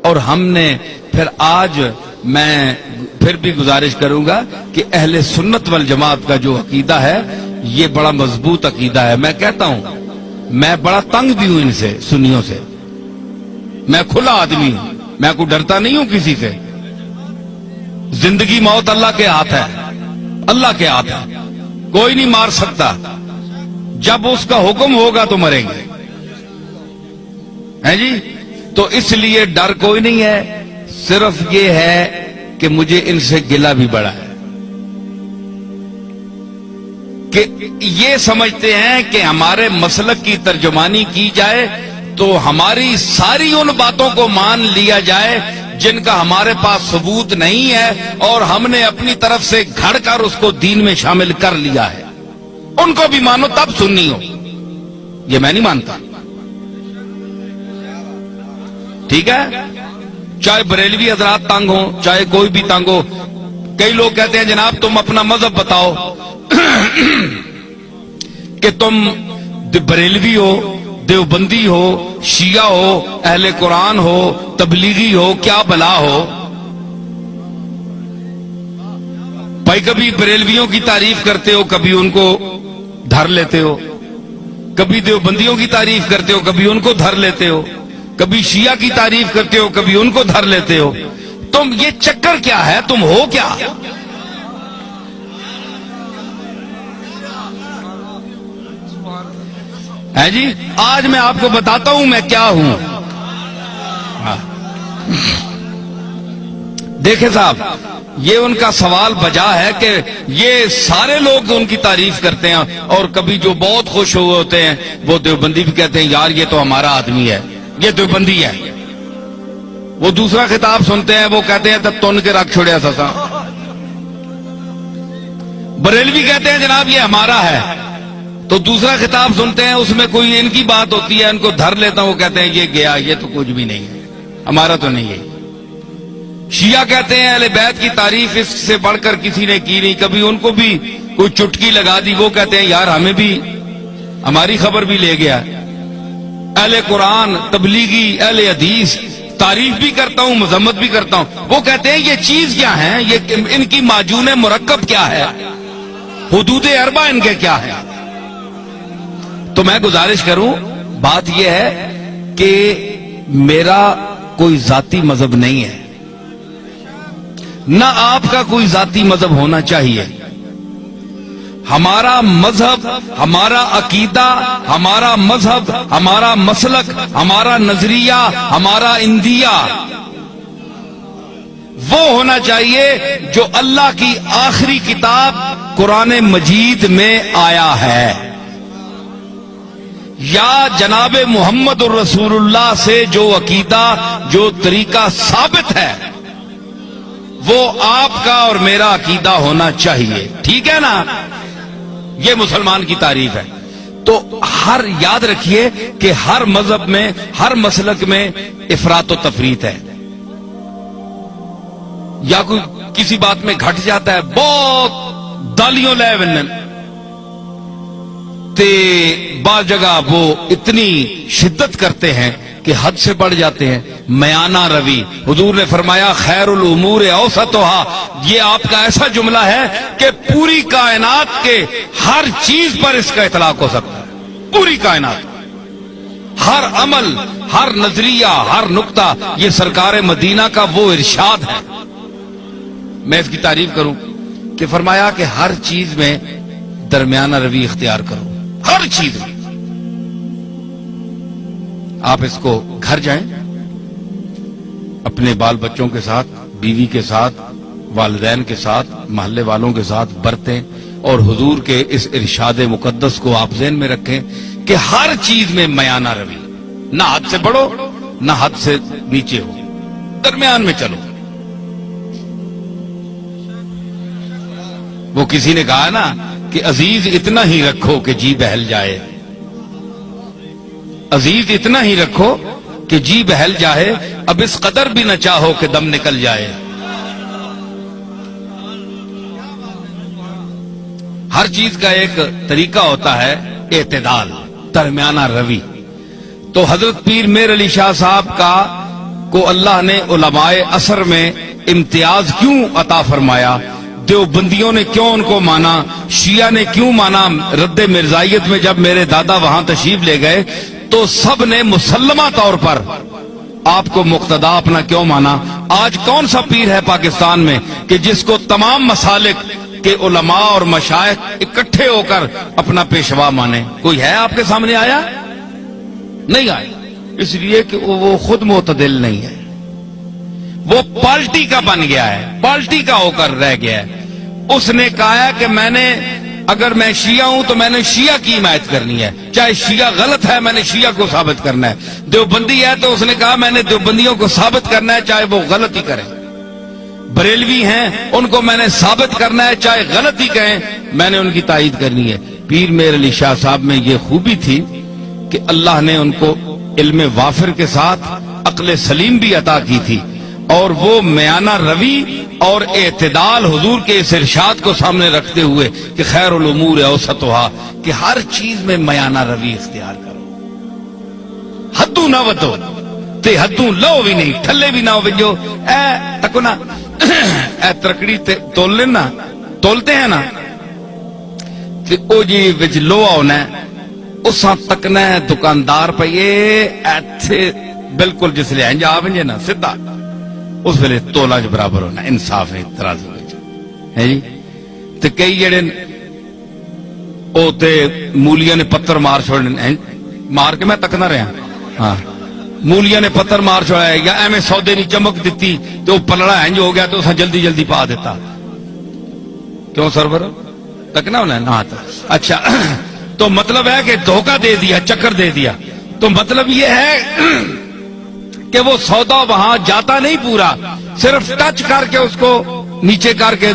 اور ہم نے پھر آج میں پھر بھی گزارش کروں گا کہ اہل سنت والجماعت کا جو عقیدہ ہے یہ بڑا مضبوط عقیدہ ہے. میں کہتا ہوں میں بڑا تنگ بھی ہوں ان سے, سنیوں سے. میں کھلا آدمی ہوں, میں کوئی ڈرتا نہیں ہوں کسی سے. زندگی موت اللہ کے ہاتھ ہے, اللہ کے ہاتھ ہے, کوئی نہیں مار سکتا. جب اس کا حکم ہوگا تو مریں گے, ہیں جی. تو اس لیے ڈر کوئی نہیں ہے, صرف یہ ہے کہ مجھے ان سے گلہ بھی بڑا ہے کہ یہ سمجھتے ہیں کہ ہمارے مسلک کی ترجمانی کی جائے تو ہماری ساری ان باتوں کو مان لیا جائے جن کا ہمارے پاس ثبوت نہیں ہے, اور ہم نے اپنی طرف سے گھڑ کر اس کو دین میں شامل کر لیا ہے. ان کو بھی مانو تب سنی ہو, یہ میں نہیں مانتا. ٹھیک ہے, چاہے بریلوی حضرات تنگ ہو, چاہے کوئی بھی تنگ ہو. کئی لوگ کہتے ہیں جناب تم اپنا مذہب بتاؤ کہ تم بریلوی ہو, دیوبندی ہو, شیعہ ہو, اہل قرآن ہو, تبلیغی ہو, کیا بلا ہو. بھائی کبھی بریلویوں کی تعریف کرتے ہو, کبھی ان کو دھر لیتے ہو, کبھی دیوبندیوں کی تعریف کرتے ہو, کبھی ان کو دھر لیتے ہو, کبھی شیعہ کی تعریف کرتے ہو, کبھی ان کو دھر لیتے ہو. تم یہ چکر کیا ہے, تم ہو کیا؟ ہے جی, آج میں آپ کو بتاتا ہوں میں کیا ہوں. دیکھیں صاحب, یہ ان کا سوال بجا ہے کہ یہ سارے لوگ ان کی تعریف کرتے ہیں, اور کبھی جو بہت خوش ہوئے ہوتے ہیں وہ دیوبندی بھی کہتے ہیں یار یہ تو ہمارا آدمی ہے, یہ دیوبندی ہے. وہ دوسرا خطاب سنتے ہیں, وہ کہتے ہیں تب تن کے رکھ چھوڑیا سسا. بریلوی کہتے ہیں جناب یہ ہمارا ہے, تو دوسرا خطاب سنتے ہیں اس میں کوئی ان کی بات ہوتی ہے, ان کو دھر لیتا ہوں, وہ کہتے ہیں یہ گیا, یہ تو کچھ بھی نہیں ہے, ہمارا تو نہیں ہے. شیعہ کہتے ہیں اہل بیت کی تعریف اس سے بڑھ کر کسی نے کی نہیں, کبھی ان کو بھی کوئی چٹکی لگا دی, وہ کہتے ہیں یار ہمیں بھی ہماری خبر بھی لے گیا. اہل قرآن, تبلیغی, اہل حدیث تعریف بھی کرتا ہوں, مذمت بھی کرتا ہوں. وہ کہتے ہیں یہ چیز کیا ہے, یہ ان کی معجون مرکب کیا ہے, حدود اربع ان کے کیا ہے. تو میں گزارش کروں, بات یہ ہے کہ میرا کوئی ذاتی مذہب نہیں ہے, نہ آپ کا کوئی ذاتی مذہب ہونا چاہیے. ہمارا مذہب, ہمارا عقیدہ, ہمارا مذہب, ہمارا مسلک, ہمارا نظریہ, ہمارا اندیہ وہ ہونا چاہیے جو اللہ کی آخری کتاب قرآن مجید میں آیا ہے, یا جناب محمد الرسول اللہ سے جو عقیدہ, جو طریقہ ثابت ہے وہ آپ کا اور میرا عقیدہ ہونا چاہیے. ٹھیک ہے نا, یہ مسلمان کی تعریف ہے. تو ہر یاد رکھیے کہ ہر مذہب میں, ہر مسلک میں افراط و تفریط ہے, یا کوئی کسی بات میں گھٹ جاتا ہے, بہت دالیوں لے ونن تے بعض جگہ وہ اتنی شدت کرتے ہیں کہ حد سے بڑھ جاتے ہیں. میانہ روی, حضور نے فرمایا خیر الامور اوسطھا, یہ آپ کا ایسا جملہ ہے کہ پوری کائنات کے ہر چیز پر اس کا اطلاق ہو سکتا ہے. پوری کائنات, ہر عمل, ہر نظریہ, ہر نقطہ, یہ سرکار مدینہ کا وہ ارشاد ہے. میں اس کی تعریف کروں کہ فرمایا کہ ہر چیز میں درمیانہ روی اختیار کرو, ہر چیز میں. آپ اس کو گھر جائیں, اپنے بال بچوں کے ساتھ, بیوی کے ساتھ, والدین کے ساتھ, محلے والوں کے ساتھ برتیں, اور حضور کے اس ارشاد مقدس کو آپ ذہن میں رکھیں کہ ہر چیز میں میانہ روی, نہ حد سے بڑھو نہ حد سے نیچے ہو, درمیان میں چلو. وہ کسی نے کہا نا کہ عزیز اتنا ہی رکھو کہ جی بہل جائے, عزیز اتنا ہی رکھو کہ جی بہل جائے, اب اس قدر بھی نہ چاہو کہ دم نکل جائے. ہر چیز کا ایک طریقہ ہوتا ہے اعتدال, درمیانہ روی. تو حضرت پیر میر علی شاہ صاحب کا کو اللہ نے علماء عصر میں امتیاز کیوں عطا فرمایا؟ دیوبندیوں نے کیوں ان کو مانا؟ شیعہ نے کیوں مانا؟ رد مرزائیت میں جب میرے دادا وہاں تشریف لے گئے تو سب نے مسلمہ طور پر آپ کو مقتدا اپنا کیوں مانا؟ آج کون سا پیر ہے پاکستان میں کہ جس کو تمام مسالک کے علماء اور مشائخ اکٹھے ہو کر اپنا پیشوا مانے؟ کوئی ہے آپ کے سامنے آیا؟ نہیں آیا، اس لیے کہ وہ خود معتدل نہیں ہے، وہ پارٹی کا بن گیا ہے، پارٹی کا ہو کر رہ گیا ہے۔ اس نے کہا ہے کہ اگر میں شیعہ ہوں تو میں نے شیعہ کی حمایت کرنی ہے، چاہے شیعہ غلط ہے میں نے شیعہ کو ثابت کرنا ہے، دیوبندی ہے تو اس نے کہا میں نے دیوبندیوں کو ثابت کرنا ہے چاہے وہ غلط ہی کریں، بریلوی ہیں ان کو میں نے ثابت کرنا ہے چاہے غلط ہی کہیں، میں نے ان کی تائید کرنی ہے۔ پیر میر علی شاہ صاحب میں یہ خوبی تھی کہ اللہ نے ان کو علم وافر کے ساتھ عقل سلیم بھی عطا کی تھی، اور وہ میانہ روی اور اعتدال حضور کے اس ارشاد کو سامنے رکھتے ہوئے کہ خیر الامور اوسطھا، کہ ہر چیز میں میانہ روی اختیار کرو، حدوں نہ ودو تے حدوں لو بھی نہیں، تھلے بھی نہ ہو جو تکو نا اے ترکڑی تول لینا تولتے ہیں نا تے او جی وچ لوہا ہونا ہے اساں تکنا ہے دکاندار پہ یہ ایتھے بالکل جس لئے انجا آونجے نا سدھا اس ویلے تولا جو برابر ہونا، انصاف ہے ترازو ہے جی۔ تے کئی جڑے او تے مولیاں نے پتھر مار چھوڑنے، مار کے میں تکنا رہا ہاں، مولیاں نے پتھر مار چھوڑا ہے یا ایمیں سودے نہیں چمک دیتی تو پلڑا ہنج ہو گیا تو اسا جلدی جلدی پا دیتا، کیوں سرور تکنا ہونا ہے نا؟ اچھا تو مطلب ہے کہ دھوکہ دے دیا، چکر دے دیا، تو مطلب یہ ہے کہ وہ سودا وہاں جاتا نہیں پورا، صرف ٹچ کر کے اس کو نیچے کر کے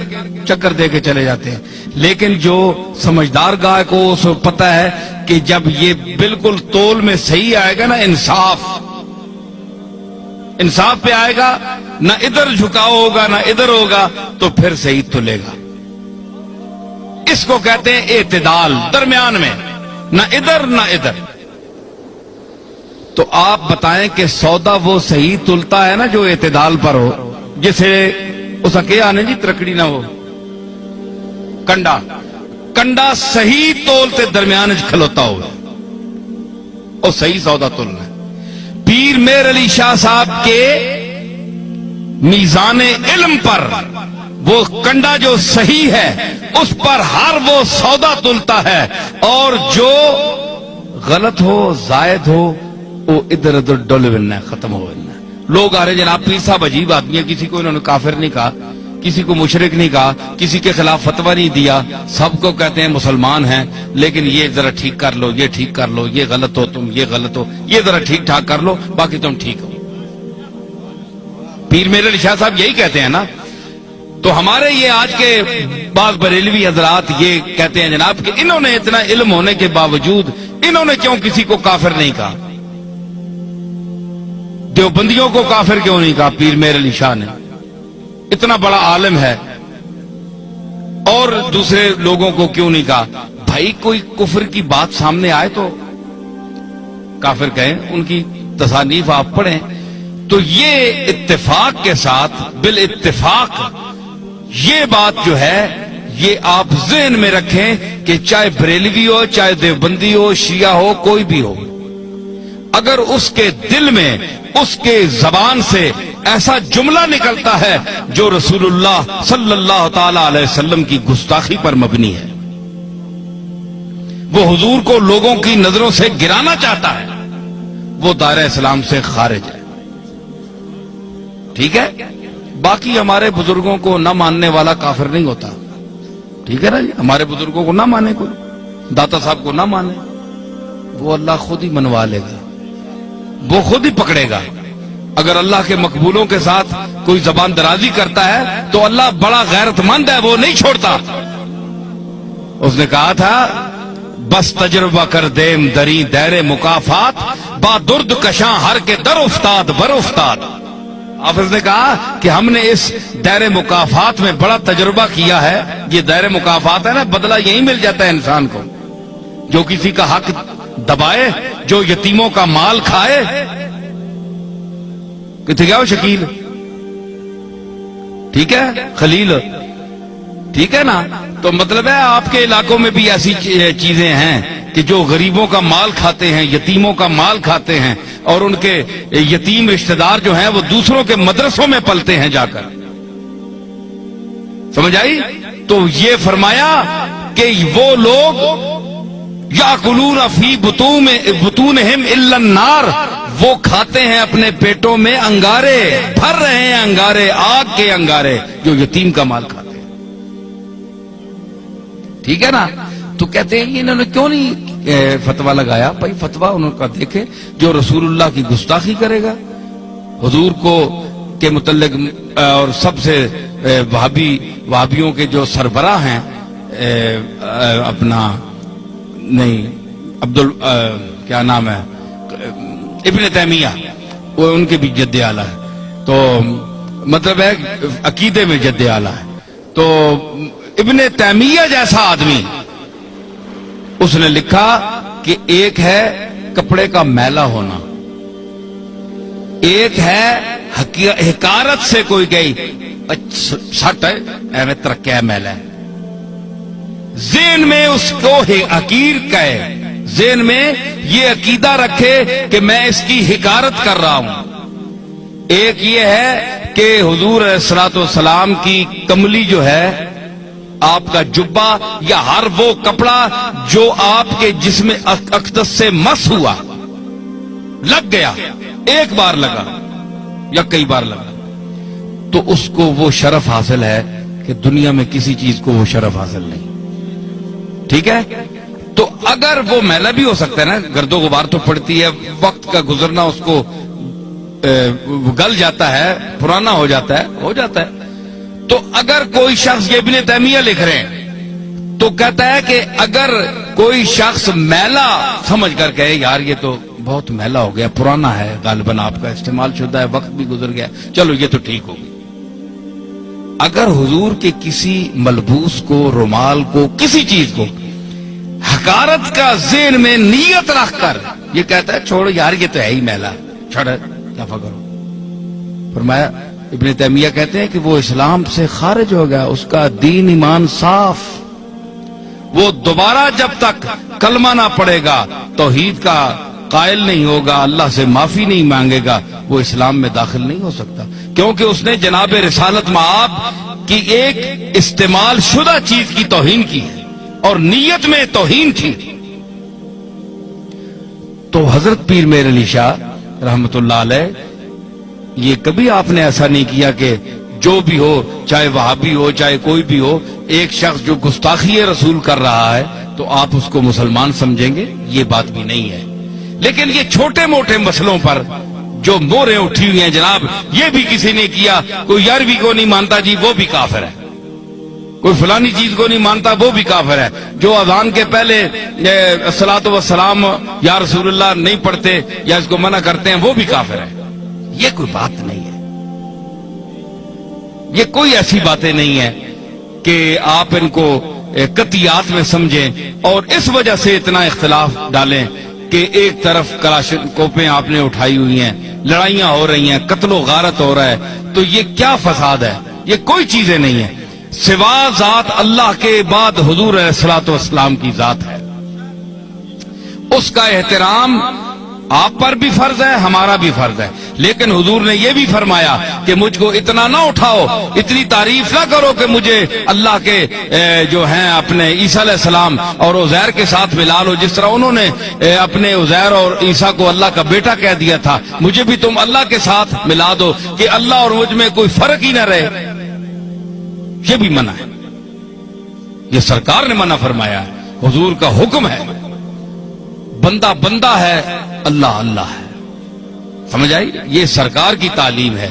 چکر دے کے چلے جاتے ہیں۔ لیکن جو سمجھدار گاہ کو اس کو پتا ہے کہ جب یہ بالکل تول میں صحیح آئے گا نا، انصاف پہ آئے گا، نہ ادھر جھکاؤ ہوگا نہ ادھر ہوگا، تو پھر صحیح تلے گا۔ اس کو کہتے ہیں اعتدال، درمیان میں نہ ادھر نہ ادھر۔ تو آپ بتائیں کہ سودا وہ صحیح تلتا ہے نا جو اعتدال پر ہو، جسے اس کے آنے جی ترکڑی نہ ہو، کنڈا صحیح تولتے درمیان کھلوتا ہو، اور صحیح سودا تلنا ہے۔ پیر میر علی شاہ صاحب کے میزان علم پر وہ کنڈا جو صحیح ہے اس پر ہر وہ سودا تلتا ہے، اور جو غلط ہو زائد ہو وہ ادھر ادھر ڈول بننا، ختم ہو بننا۔ لوگ آ رہے جناب پیر صاحب عجیب آدمی ہے، کسی کو انہوں نے کافر نہیں کہا، کسی کو مشرک نہیں کہا، کسی کے خلاف فتویٰ نہیں دیا، سب کو کہتے ہیں مسلمان ہیں، لیکن یہ ذرا ٹھیک کر لو، یہ ٹھیک کر لو، یہ غلط ہو تم، یہ غلط ہو، یہ ذرا ٹھیک ٹھاک کر لو، باقی تم ٹھیک ہو۔ پیر میر علی شاہ صاحب یہی کہتے ہیں نا۔ تو ہمارے یہ آج کے بعض بریلوی حضرات یہ کہتے ہیں جناب کہ انہوں نے اتنا علم ہونے کے باوجود انہوں نے کیوں کسی کو کافر نہیں کہا؟ دیوبندیوں کو کافر کیوں نہیں کہا پیر میر علی شاہ نے؟ اتنا بڑا عالم ہے، اور دوسرے لوگوں کو کیوں نہیں کہا؟ بھائی کوئی کفر کی بات سامنے آئے تو کافر کہیں، ان کی تصانیف آپ پڑھیں، تو یہ اتفاق کے ساتھ بالاتفاق یہ بات جو ہے یہ آپ ذہن میں رکھیں کہ چاہے بریلوی ہو، چاہے دیوبندی ہو، شیعہ ہو، کوئی بھی ہو، اگر اس کے دل میں اس کے زبان سے ایسا جملہ نکلتا ہے جو رسول اللہ صلی اللہ تعالی علیہ وسلم کی گستاخی پر مبنی ہے، وہ حضور کو لوگوں کی نظروں سے گرانا چاہتا ہے، وہ دائرہ اسلام سے خارج ہے۔ ٹھیک ہے، باقی ہمارے بزرگوں کو نہ ماننے والا کافر نہیں ہوتا، ٹھیک ہے نا جی؟ ہمارے بزرگوں کو نہ مانے، کوئی داتا صاحب کو نہ مانے، وہ اللہ خود ہی منوا لے گا، وہ خود ہی پکڑے گا۔ اگر اللہ کے مقبولوں کے ساتھ کوئی زبان درازی کرتا ہے تو اللہ بڑا غیرت مند ہے، وہ نہیں چھوڑتا۔ اس نے کہا تھا بس تجربہ کر دیم دری دیر مکافات، با درد کشاں ہر کے در افتاد بر افتاد۔ حافظ نے کہا کہ ہم نے اس دائر مکافات میں بڑا تجربہ کیا ہے۔ یہ دائر مکافات ہے نا، بدلہ یہی مل جاتا ہے انسان کو، جو کسی کا حق دبائے، جو یتیموں کا مال کھائے، کتنے گیا وہ شکیل؟ ٹھیک ہے خلیل، ٹھیک ہے نا؟ تو مطلب ہے آپ کے علاقوں میں بھی ایسی چیزیں ہیں کہ جو غریبوں کا مال کھاتے ہیں، یتیموں کا مال کھاتے ہیں، اور ان کے یتیم رشتہ دار جو ہیں وہ دوسروں کے مدرسوں میں پلتے ہیں جا کر. سمجھ آئی؟ تو یہ فرمایا کہ وہ لوگ یاکلون فی بطونہم الا النار، وہ کھاتے ہیں اپنے پیٹوں میں انگارے، بھر رہے ہیں انگارے، آگ کے انگارے جو یتیم کا مال کھاتے ہیں. ٹھیک ہے نا؟ تو کہتے ہیں انہوں نے کیوں نہیں فتویٰ لگایا؟ بھائی فتویٰ انہوں کا دیکھے، جو رسول اللہ کی گستاخی کرے گا، حضور کو کے متعلق، اور سب سے وہابیوں کے جو سربراہ ہیں، اپنا نہیں کیا نام ہے، ابن تیمیہ، وہ ان کے بھی جد اعلیٰ ہے. تو مطلب ہے عقیدے میں جد اعلیٰ ہے. تو ابن تیمیہ جیسا آدمی، اس نے لکھا کہ ایک ہے کپڑے کا میلا ہونا، ایک ہے حکارت سے کوئی گئی سٹ ہے ایویں ترکیا میلا ہے، ذہن میں اس کو حقیر کہے، ذہن میں یہ عقیدہ رکھے کہ میں اس کی حکارت کر رہا ہوں. ایک یہ ہے کہ حضور علیہ الصلوۃ والسلام کی کملی جو ہے، آپ کا جبہ یا ہر وہ کپڑا جو آپ کے جسم اقدس سے مس ہوا، لگ گیا، ایک بار لگا یا کئی بار لگا، تو اس کو وہ شرف حاصل ہے کہ دنیا میں کسی چیز کو وہ شرف حاصل نہیں. ٹھیک ہے؟ تو اگر وہ میلا بھی ہو سکتا ہے نا، گرد و غبار تو پڑتی ہے، وقت کا گزرنا اس کو گل جاتا ہے، پرانا ہو جاتا ہے. تو اگر کوئی شخص، یہ ابن تیمیہ لکھ رہے ہیں، تو کہتا ہے کہ اگر کوئی شخص میلا سمجھ کر کہے یار یہ تو بہت میلا ہو گیا، پرانا ہے، غالباً آپ کا استعمال شدہ ہے، وقت بھی گزر گیا، چلو یہ تو ٹھیک ہوگی. اگر حضور کے کسی ملبوس کو، رومال کو، کسی چیز کو حقارت کا ذہن میں نیت رکھ کر یہ کہتا ہے چھوڑو یار یہ تو ہے ہی میلا، چھوڑ دفع کرو، فرمایا ابن تیمیہ کہتے ہیں کہ وہ اسلام سے خارج ہو گیا، اس کا دین ایمان صاف، وہ دوبارہ جب تک کلمہ نہ پڑھے گا، توحید کا قائل نہیں ہوگا، اللہ سے معافی نہیں مانگے گا، وہ اسلام میں داخل نہیں ہو سکتا، کیونکہ اس نے جناب رسالت مآب کی ایک استعمال شدہ چیز کی توہین کی ہے اور نیت میں توہین تھی. تو حضرت پیر میر علی شاہ رحمت اللہ علیہ، یہ کبھی آپ نے ایسا نہیں کیا کہ جو بھی ہو، چاہے وہابی ہو چاہے کوئی بھی ہو، ایک شخص جو گستاخی رسول کر رہا ہے تو آپ اس کو مسلمان سمجھیں گے، یہ بات بھی نہیں ہے. لیکن یہ چھوٹے موٹے مسئلوں پر جو موریں اٹھی ہوئی ہیں جناب، یہ بھی کسی نے کیا، کوئی 11ویں کو نہیں مانتا جی وہ بھی کافر ہے، کوئی فلانی چیز کو نہیں مانتا وہ بھی کافر ہے، جو اذان کے پہلے الصلاۃ والسلام یا رسول اللہ نہیں پڑھتے یا اس کو منع کرتے ہیں وہ بھی کافر ہے. یہ کوئی بات نہیں ہے، یہ کوئی ایسی باتیں نہیں ہے کہ آپ ان کو قطعیات میں سمجھیں اور اس وجہ سے اتنا اختلاف ڈالیں کہ ایک طرف کلاشنکوفیں آپ نے اٹھائی ہوئی ہیں، لڑائیاں ہو رہی ہیں، قتل و غارت ہو رہا ہے، تو یہ کیا فساد ہے؟ یہ کوئی چیزیں نہیں ہیں سوا ذات اللہ کے بعد حضور علیہ الصلوۃ والسلام کی ذات ہے. اس کا احترام آپ پر بھی فرض ہے، ہمارا بھی فرض ہے، لیکن حضور نے یہ بھی فرمایا کہ مجھ کو اتنا نہ اٹھاؤ، اتنی تعریف نہ کرو کہ مجھے اللہ کے جو ہیں اپنے عیسیٰ علیہ السلام اور عزیر کے ساتھ ملا لو، جس طرح انہوں نے اپنے عزیر اور عیسیٰ کو اللہ کا بیٹا کہہ دیا تھا، مجھے بھی تم اللہ کے ساتھ ملا دو کہ اللہ اور مجھ میں کوئی فرق ہی نہ رہے. یہ بھی منع ہے، یہ سرکار نے منع فرمایا ہے، حضور کا حکم ہے. بندہ بندہ ہے، اللہ اللہ ہے. سمجھ آئی؟ یہ سرکار کی تعلیم ہے،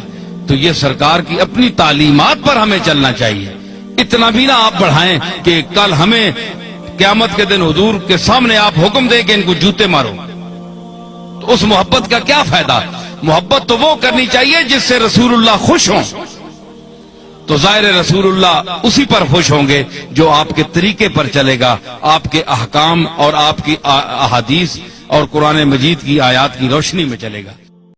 تو یہ سرکار کی اپنی تعلیمات پر ہمیں چلنا چاہیے. اتنا بھی نہ آپ بڑھائیں کہ کل ہمیں قیامت کے دن حضور کے سامنے آپ حکم دیں کہ ان کو جوتے مارو، تو اس محبت کا کیا فائدہ؟ محبت تو وہ کرنی چاہیے جس سے رسول اللہ خوش ہوں، تو ظاہر رسول اللہ اسی پر خوش ہوں گے جو آپ کے طریقے پر چلے گا، آپ کے احکام اور آپ کی احادیث اور قرآن مجید کی آیات کی روشنی میں چلے گا.